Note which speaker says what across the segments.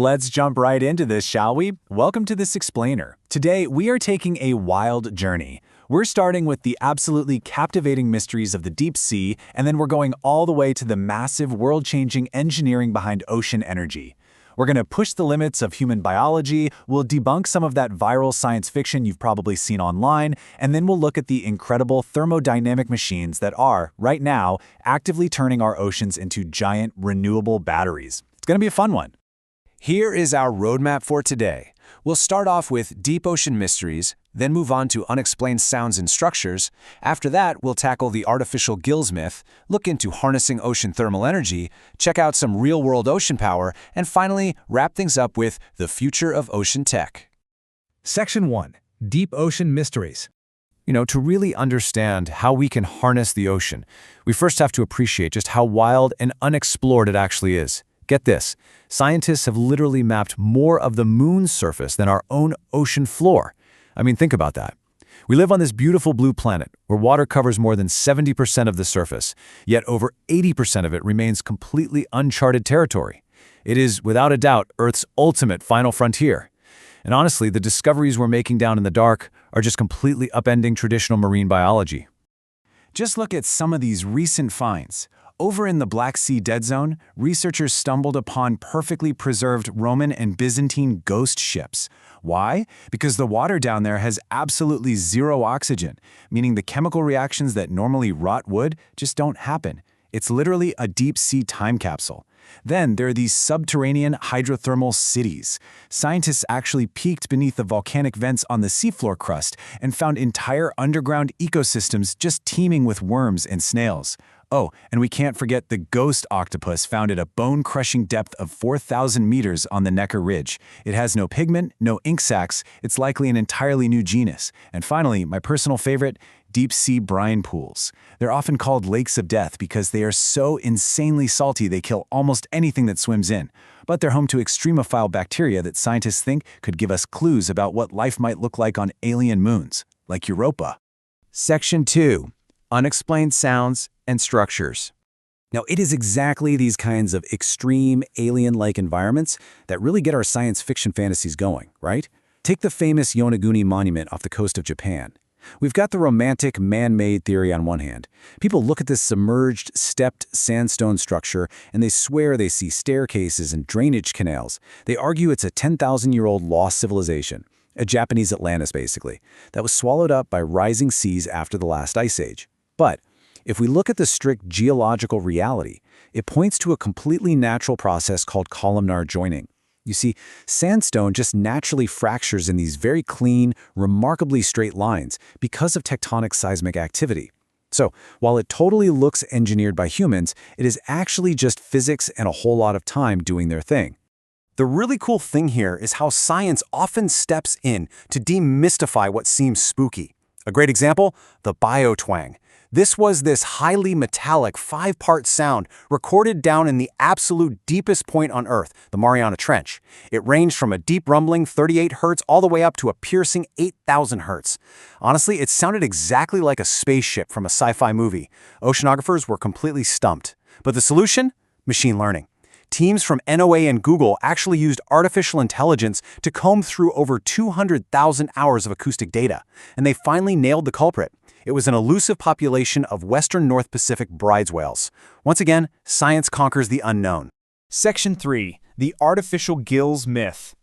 Speaker 1: Let's jump right into this, shall we? Welcome to this explainer. Today, we are taking a wild journey. We're starting with the absolutely captivating mysteries of the deep sea, and then we're going all the way to the massive, world-changing engineering behind ocean energy. We're going to push the limits of human biology, we'll debunk some of that viral science fiction you've probably seen online, and then we'll look at the incredible thermodynamic machines that are, right now, actively turning our oceans into giant, renewable batteries. It's going to be a fun one.
Speaker 2: Here is our roadmap for today. We'll start off with deep ocean mysteries, then move on to unexplained sounds and structures. After that, we'll tackle the artificial gills myth, look into harnessing ocean thermal energy, check out some real-world ocean power, and finally, wrap things up with the future of ocean tech.
Speaker 3: Section 1. Deep Ocean Mysteries.
Speaker 2: To really understand how we can harness the ocean, we first have to appreciate just how wild and unexplored it actually is. Get this, scientists have literally mapped more of the moon's surface than our own ocean floor. I mean, think about that. We live on this beautiful blue planet where water covers more than 70% of the surface, yet over 80% of it remains completely uncharted territory. It is, without a doubt, Earth's ultimate final frontier. And honestly, the discoveries we're making down in the dark are just completely upending traditional marine biology.
Speaker 1: Just look at some of these recent finds. Over in the Black Sea Dead Zone, researchers stumbled upon perfectly preserved Roman and Byzantine ghost ships. Why? Because the water down there has absolutely zero oxygen, meaning the chemical reactions that normally rot wood just don't happen. It's literally a deep-sea time capsule. Then there are these subterranean hydrothermal cities. Scientists actually peeked beneath the volcanic vents on the seafloor crust and found entire underground ecosystems just teeming with worms and snails. Oh, and we can't forget the ghost octopus found at a bone-crushing depth of 4,000 meters on the Necker Ridge. It has no pigment, no ink sacs, it's likely an entirely new genus. And finally, my personal favorite, deep-sea brine pools. They're often called lakes of death because they are so insanely salty they kill almost anything that swims in. But they're home to extremophile bacteria that scientists think could give us clues about what life might look like on alien moons, like Europa.
Speaker 2: Section 2. Unexplained sounds and structures.
Speaker 4: Now, it is exactly these kinds of extreme, alien-like environments that really get our science fiction fantasies going, right? Take the famous Yonaguni Monument off the coast of Japan. We've got the romantic man-made theory on one hand. People look at this submerged, stepped sandstone structure and they swear they see staircases and drainage canals. They argue it's a 10,000-year-old lost civilization, a Japanese Atlantis basically, that was swallowed up by rising seas after the last ice age. But if we look at the strict geological reality, it points to a completely natural process called columnar joining. You see, sandstone just naturally fractures in these very clean, remarkably straight lines because of tectonic seismic activity. So, while it totally looks engineered by humans, it is actually just physics and a whole lot of time doing their thing.
Speaker 5: The really cool thing here is how science often steps in to demystify what seems spooky. A great example, the biotwang. This was this highly metallic 5-part sound recorded down in the absolute deepest point on Earth, the Mariana Trench. It ranged from a deep rumbling 38 Hz all the way up to a piercing 8,000 Hz. Honestly, it sounded exactly like a spaceship from a sci-fi movie. Oceanographers were completely stumped. But the solution? Machine learning. Teams from NOAA and Google actually used artificial intelligence to comb through over 200,000 hours of acoustic data, and they finally nailed the culprit. It was an elusive population of western North Pacific bridge whales. Once again, science conquers the unknown.
Speaker 3: Section 3. The artificial gills myth.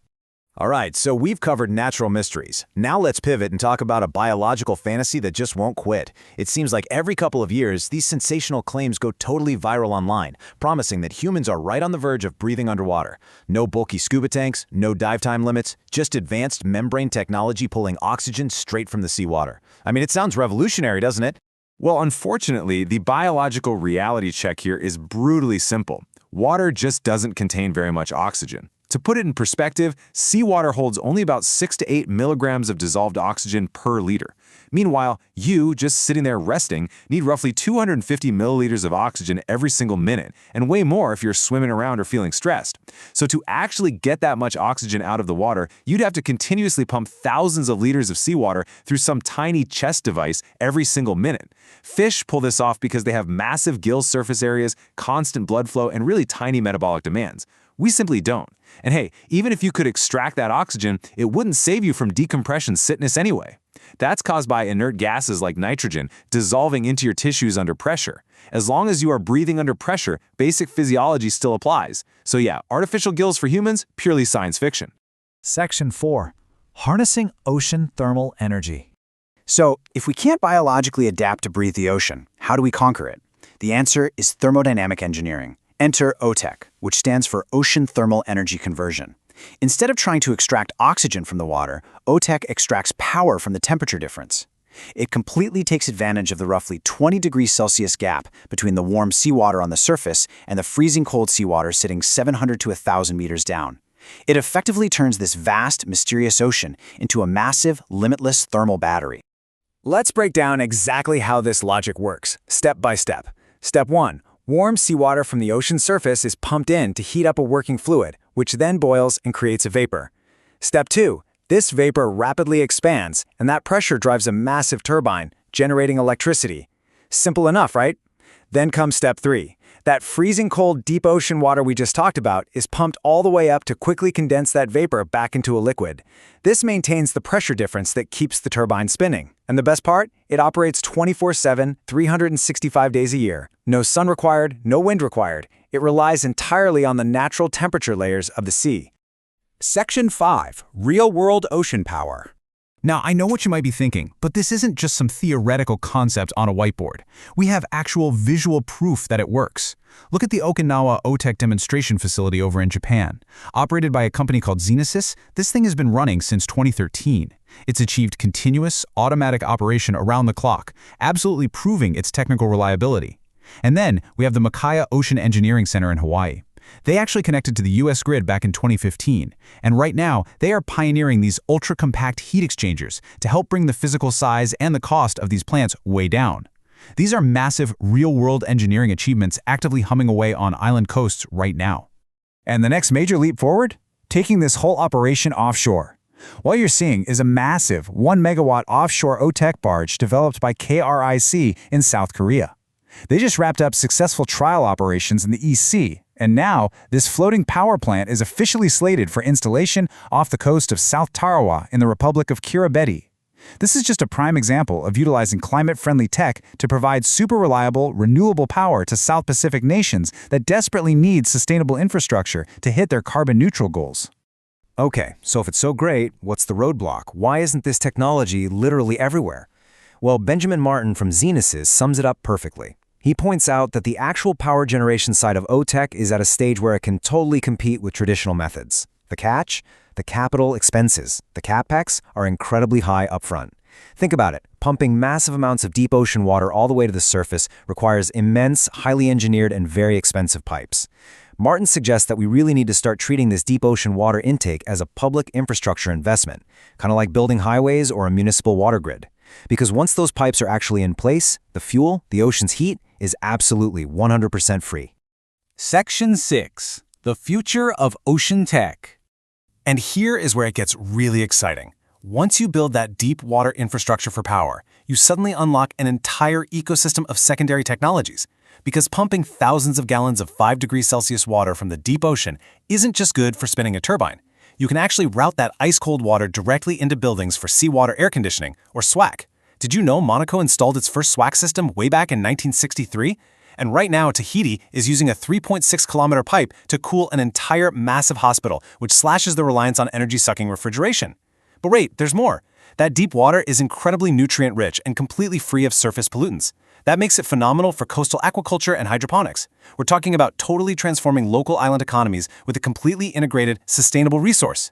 Speaker 1: All right, so we've covered natural mysteries. Now let's pivot and talk about a biological fantasy that just won't quit. It seems like every couple of years, these sensational claims go totally viral online, promising that humans are right on the verge of breathing underwater. No bulky scuba tanks, no dive time limits, just advanced membrane technology pulling oxygen straight from the seawater. I mean, it sounds revolutionary, doesn't it?
Speaker 6: Well, unfortunately, the biological reality check here is brutally simple. Water just doesn't contain very much oxygen. To put it in perspective, seawater holds only about 6 to 8 milligrams of dissolved oxygen per liter. Meanwhile, you, just sitting there resting, need roughly 250 milliliters of oxygen every single minute, and way more if you're swimming around or feeling stressed. So to actually get that much oxygen out of the water, you'd have to continuously pump thousands of liters of seawater through some tiny chest device every single minute. Fish pull this off because they have massive gill surface areas, constant blood flow, and really tiny metabolic demands. We simply don't. And hey, even if you could extract that oxygen, it wouldn't save you from decompression sickness anyway. That's caused by inert gases like nitrogen dissolving into your tissues under pressure. As long as you are breathing under pressure, basic physiology still applies. So yeah, artificial gills for humans, purely science fiction.
Speaker 2: Section 4. Harnessing ocean thermal energy.
Speaker 4: So, if we can't biologically adapt to breathe the ocean, how do we conquer it? The answer is thermodynamic engineering. Enter OTEC, which stands for Ocean Thermal Energy Conversion. Instead of trying to extract oxygen from the water, OTEC extracts power from the temperature difference. It completely takes advantage of the roughly 20 degrees Celsius gap between the warm seawater on the surface and the freezing cold seawater sitting 700 to 1,000 meters down. It effectively turns this vast, mysterious ocean into a massive, limitless thermal battery.
Speaker 1: Let's break down exactly how this logic works, step by step. Step 1. Warm seawater from the ocean surface is pumped in to heat up a working fluid, which then boils and creates a vapor. Step 2. This vapor rapidly expands, and that pressure drives a massive turbine, generating electricity. Simple enough, right? Then comes step 3. That freezing cold deep ocean water we just talked about is pumped all the way up to quickly condense that vapor back into a liquid. This maintains the pressure difference that keeps the turbine spinning. And the best part? It operates 24/7, 365 days a year. No sun required, no wind required. It relies entirely on the natural temperature layers of the sea.
Speaker 5: Section 5. Real-world ocean power.
Speaker 2: Now, I know what you might be thinking, but this isn't just some theoretical concept on a whiteboard. We have actual visual proof that it works. Look at the Okinawa OTEC demonstration facility over in Japan. Operated by a company called Xenesis, this thing has been running since 2013. It's achieved continuous, automatic operation around the clock, absolutely proving its technical reliability. And then we have the Makaya Ocean Engineering Center in Hawaii. They actually connected to the US grid back in 2015, and right now they are pioneering these ultra-compact heat exchangers to help bring the physical size and the cost of these plants way down. These are massive, real-world engineering achievements actively humming away on island coasts right now.
Speaker 1: And the next major leap forward? Taking this whole operation offshore. What you're seeing is a massive 1-megawatt offshore OTEC barge developed by KRIC in South Korea. They just wrapped up successful trial operations in the East Sea, and now this floating power plant is officially slated for installation off the coast of South Tarawa in the Republic of Kiribati. This is just a prime example of utilizing climate-friendly tech to provide super reliable, renewable power to South Pacific nations that desperately need sustainable infrastructure to hit their carbon-neutral goals.
Speaker 5: Okay, so if it's so great, what's the roadblock? Why isn't this technology literally everywhere? Well, Benjamin Martin from Xenesis sums it up perfectly. He points out that the actual power generation side of OTEC is at a stage where it can totally compete with traditional methods. The catch? The capital expenses, the CapEx, are incredibly high upfront. Think about it. Pumping massive amounts of deep ocean water all the way to the surface requires immense, highly engineered, and very expensive pipes. Martin suggests that we really need to start treating this deep ocean water intake as a public infrastructure investment, kind of like building highways or a municipal water grid. Because once those pipes are actually in place, the fuel, the ocean's heat, is absolutely 100% free.
Speaker 1: Section 6. The Future of Ocean Tech. And here is where it gets really exciting. Once you build that deep water infrastructure for power, you suddenly unlock an entire ecosystem of secondary technologies. Because pumping thousands of gallons of 5 degrees Celsius water from the deep ocean isn't just good for spinning a turbine. You can actually route that ice-cold water directly into buildings for seawater air conditioning, or SWAC. Did you know Monaco installed its first SWAC system way back in 1963? And right now, Tahiti is using a 3.6-kilometer pipe to cool an entire massive hospital, which slashes the reliance on energy-sucking refrigeration. But wait, there's more. That deep water is incredibly nutrient-rich and completely free of surface pollutants. That makes it phenomenal for coastal aquaculture and hydroponics. We're talking about totally transforming local island economies with a completely integrated, sustainable resource.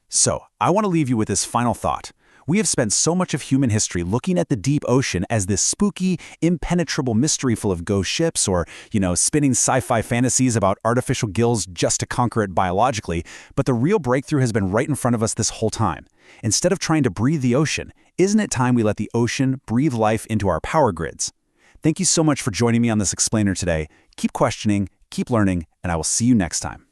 Speaker 4: So, I want to leave you with this final thought. We have spent so much of human history looking at the deep ocean as this spooky, impenetrable mystery full of ghost ships or, spinning sci-fi fantasies about artificial gills just to conquer it biologically, but the real breakthrough has been right in front of us this whole time. Instead of trying to breathe the ocean, isn't it time we let the ocean breathe life into our power grids? Thank you so much for joining me on this explainer today. Keep questioning, keep learning, and I will see you next time.